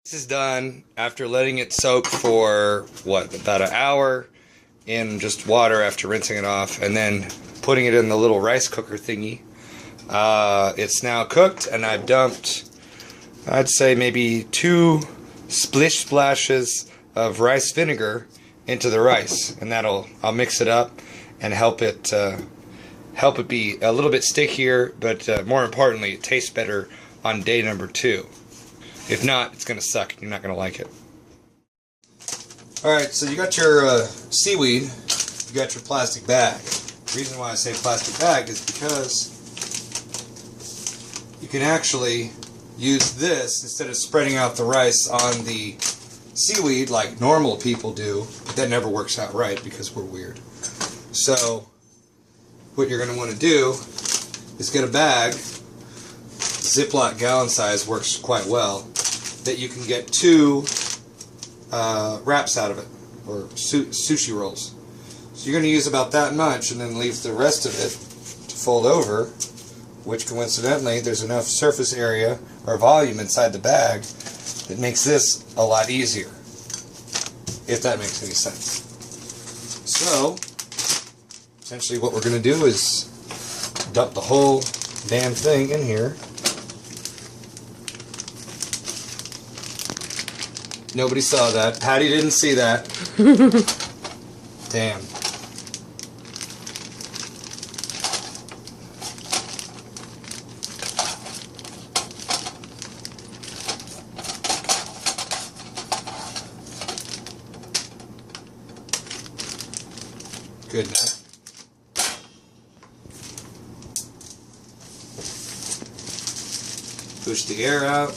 This is done after letting it soak for, what, about an hour in just water after rinsing it off, and then putting it in the little rice cooker thingy. It's now cooked, and I've dumped, I'd say maybe 2 splish splashes of rice vinegar into the rice, and I'll mix it up and help it be a little bit stickier, but more importantly, it tastes better on day number 2. If not, it's going to suck. You're not going to like it. Alright, so you got your seaweed, you got your plastic bag. The reason why I say plastic bag is because you can actually use this instead of spreading out the rice on the seaweed like normal people do. But that never works out right because we're weird. So, what you're going to want to do is get a bag. Ziploc gallon size works quite well, that you can get 2 wraps out of it, or sushi rolls. So you're going to use about that much and then leave the rest of it to fold over, which coincidentally there's enough surface area or volume inside the bag that makes this a lot easier, if that makes any sense. So essentially what we're going to do is dump the whole damn thing in here. Nobody saw that. Patty didn't see that. Damn. Good enough. Push the air out.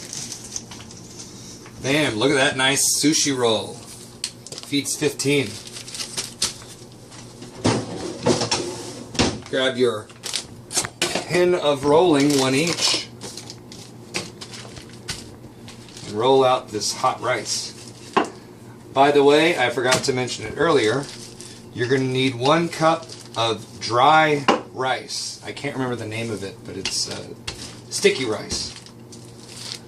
Bam, look at that nice sushi roll. Feeds 15. Grab your pin of rolling, 1 each, and roll out this hot rice. By the way, I forgot to mention it earlier, you're going to need 1 cup of dry rice. I can't remember the name of it, but it's sticky rice.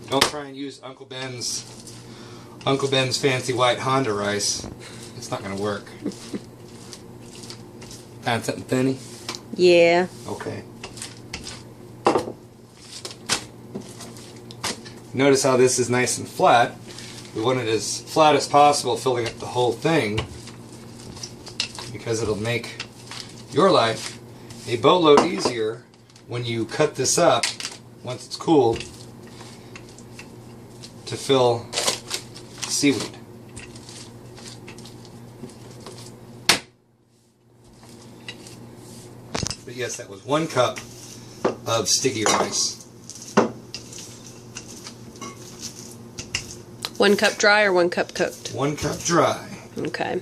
Don't try and use Uncle Ben's fancy white Honda rice. It's not going to work. Found something funny? Yeah. Okay. Notice how this is nice and flat. We want it as flat as possible, filling up the whole thing, because it'll make your life a boatload easier when you cut this up, once it's cooled, to fill seaweed. But yes, that was 1 cup of sticky rice. 1 cup dry or 1 cup cooked? 1 cup dry. Okay.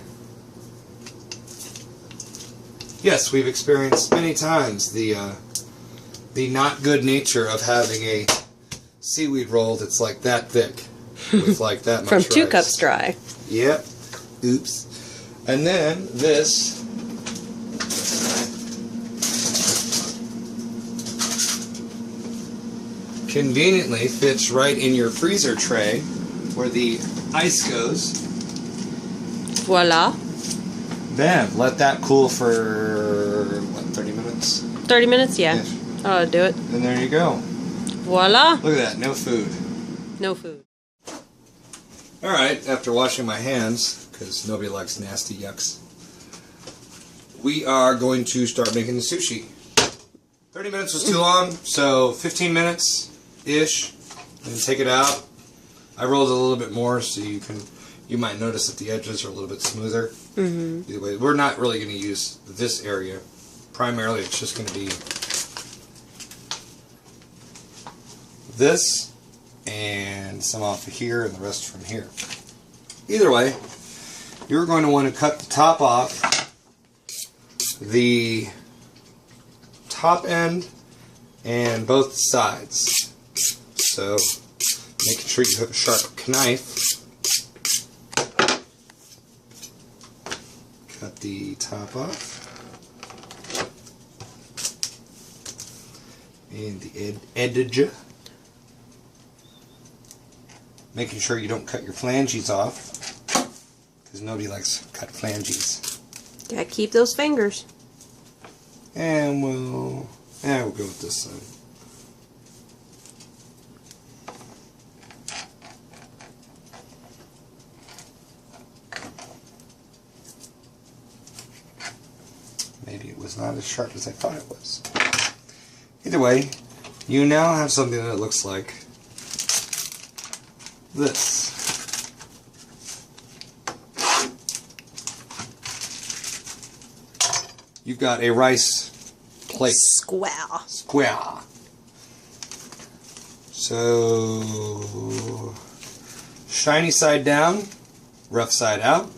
Yes, we've experienced many times the not good nature of having a seaweed roll that's like that thick, with like that much From 2 rice. cups dry. Yep. Oops. And then this conveniently fits right in your freezer tray where the ice goes. Voila. Bam. Let that cool for, what, 30 minutes? 30 minutes? Yeah. Yes. I'll do it. And there you go. Voila. Look at that. No food. No food. Alright, after washing my hands, because nobody likes nasty yucks, we are going to start making the sushi. 30 minutes was too long, so 15 minutes-ish, and take it out. I rolled it a little bit more so you might notice that the edges are a little bit smoother. Either way, we're not really going to use this area. Primarily, it's just going to be this, and some off of here, and the rest from here. Either way, you're going to want to cut the top off, the top end, and both sides. So, making sure you have a sharp knife. Cut the top off. And the edge. Making sure you don't cut your flanges off, because nobody likes cut flanges. Gotta keep those fingers. And we'll go with this side. Maybe it was not as sharp as I thought it was. Either way, you now have something that looks like this. You've got a rice plate. Square. So, shiny side down, rough side out.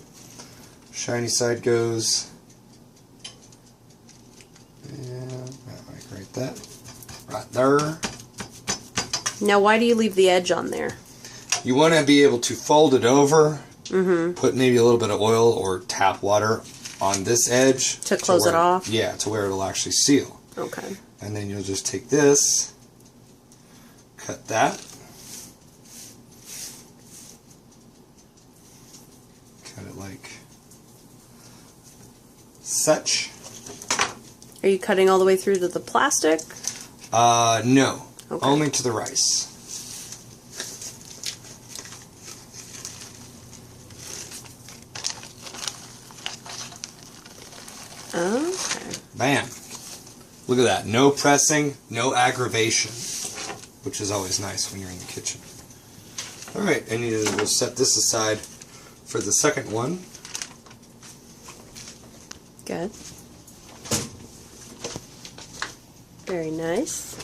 Shiny side goes, like right that, right there. Now, why do you leave the edge on there? You want to be able to fold it over, put maybe a little bit of oil or tap water on this edge. To close it off? Yeah, to where it'll actually seal. Okay. And then you'll just take this, cut that, cut it like such. Are you cutting all the way through to the plastic? No. Okay. Only to the rice. Okay. Bam. Look at that. No pressing, no aggravation, which is always nice when you're in the kitchen. Alright, and we'll set this aside for the second one. Good. Very nice.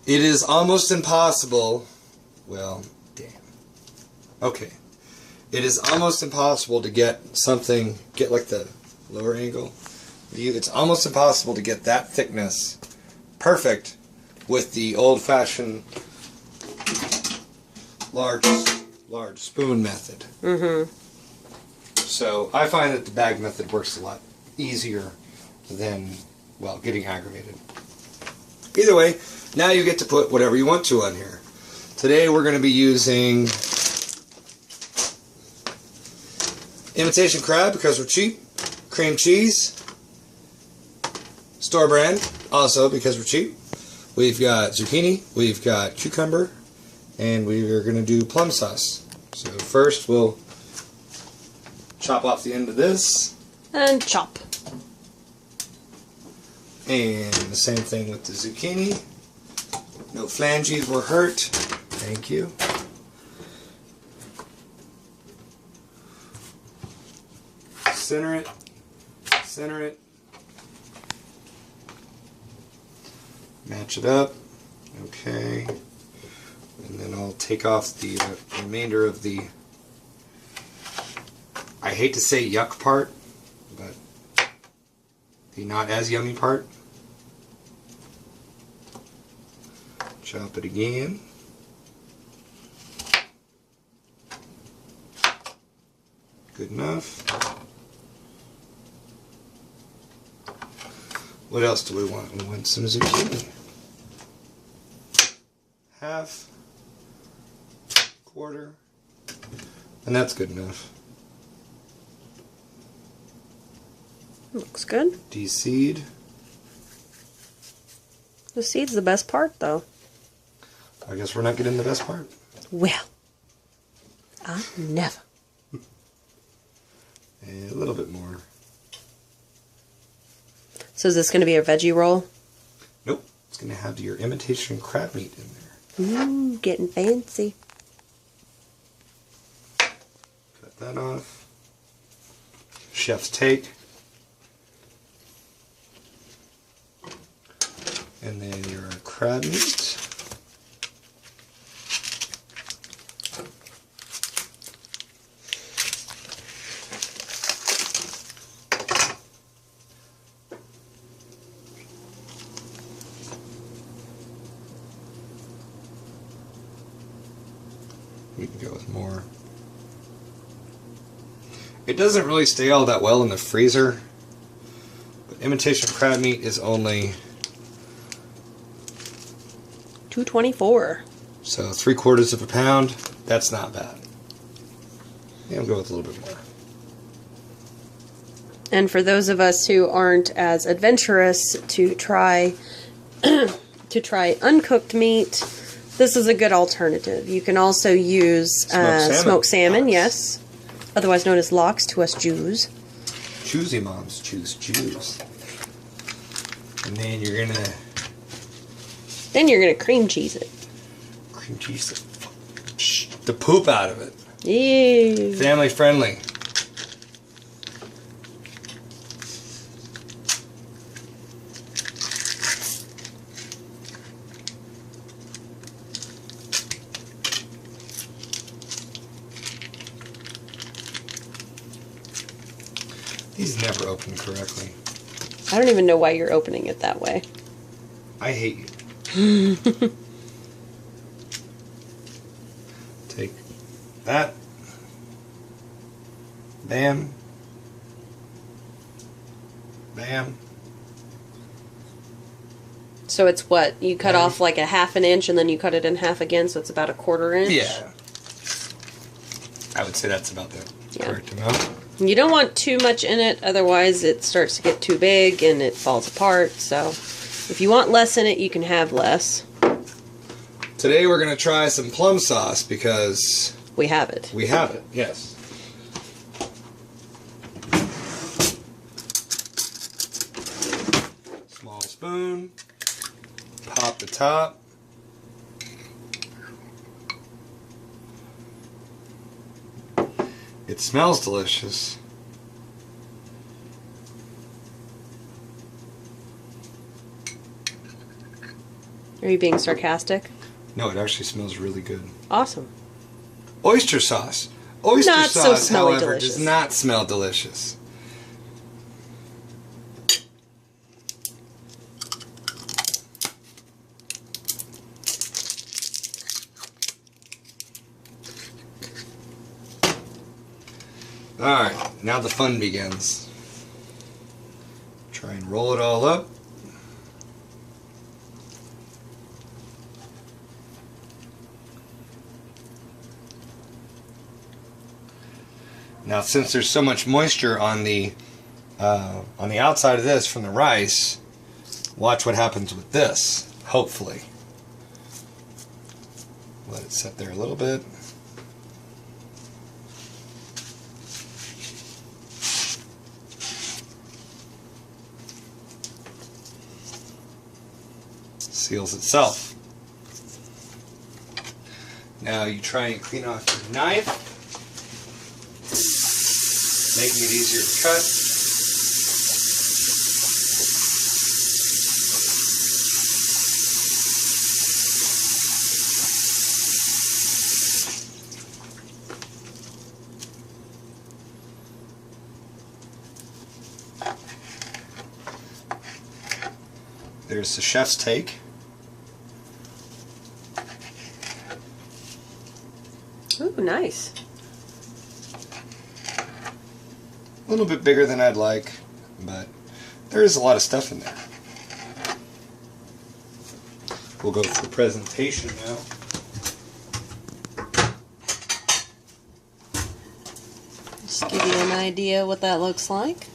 It is almost impossible. Well, damn. Okay. It is almost impossible to get like the lower angle view. It's almost impossible to get that thickness perfect with the old-fashioned large spoon method. So I find that the bag method works a lot easier than, well, getting aggravated. Either way, now you get to put whatever you want to on here. Today we're going to be using imitation crab because we're cheap, cream cheese, store brand also because we're cheap. We've got zucchini, we've got cucumber, and we are going to do plum sauce. So first we'll chop off the end of this. And chop. And the same thing with the zucchini. No flanges were hurt. Thank you. Center it. Center it. Match it up. Okay. And then I'll take off the remainder of the, I hate to say yuck part, but the not as yummy part. Chop it again. Good enough. What else do we want? We want some zucchini. Half, quarter, and that's good enough. Looks good. De-seed. The seed's the best part, though. I guess we're not getting the best part. Well, I never. And a little bit more. So is this going to be a veggie roll? Nope. It's going to have your imitation crab meat in there. Ooh, getting fancy. Cut that off. Chef's take. And then your crab meat. We can go with more. It doesn't really stay all that well in the freezer, but imitation crab meat is only $2.24. So 3/4 of a pound, that's not bad. Yeah, I'll go with a little bit more. And for those of us who aren't as adventurous to try uncooked meat, this is a good alternative. You can also use smoked salmon, yes, otherwise known as lox to us Jews. Choosy moms choose Jews. And then you're gonna cream cheese it. cream cheese the poop out of it. Ew. Family friendly. These never open correctly. I don't even know why you're opening it that way. I hate you. Take that. Bam. Bam. So it's what? You cut off like a 1/2 inch and then you cut it in half again, so it's about a 1/4 inch? Yeah. I would say that's about the correct amount. You don't want too much in it, otherwise it starts to get too big and it falls apart. So if you want less in it, you can have less. Today we're going to try some plum sauce because we have it. We have it, yes. Small spoon. Pop the top. It smells delicious. Are you being sarcastic? No, it actually smells really good. Awesome. Oyster sauce. Oyster not sauce, so however, delicious. does not smell delicious. Alright, now the fun begins. Try and roll it all up. Now, since there's so much moisture on the outside of this from the rice, watch what happens with this. Hopefully, let it sit there a little bit. Seals itself. Now you try and clean off your knife, making it easier to cut. There's the chef's take. Ooh, nice. A little bit bigger than I'd like, but there is a lot of stuff in there. We'll go for presentation now. Just give you an idea what that looks like.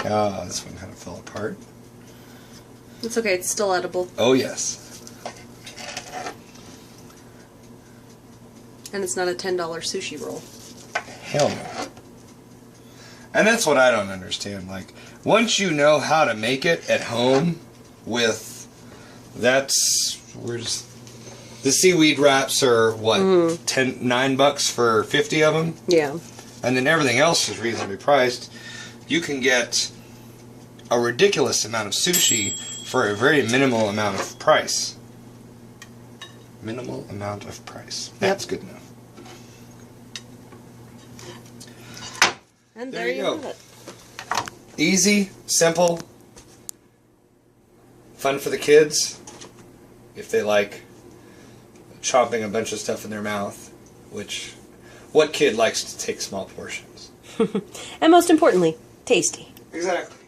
Ah, this one kind of fell apart. It's okay, it's still edible. Oh, yes. And it's not a $10 sushi roll. Hell no. And that's what I don't understand. Like, once you know how to make it at home with, where's, the seaweed wraps are, what, $9 for 50 of them? Yeah. And then everything else is reasonably priced. You can get a ridiculous amount of sushi for a very minimal amount of price. Minimal amount of price. That's good enough. And there you have it. Easy, simple, Fun for the kids, if they like chomping a bunch of stuff in their mouth, which, what kid likes to take small portions? And most importantly, tasty. Exactly.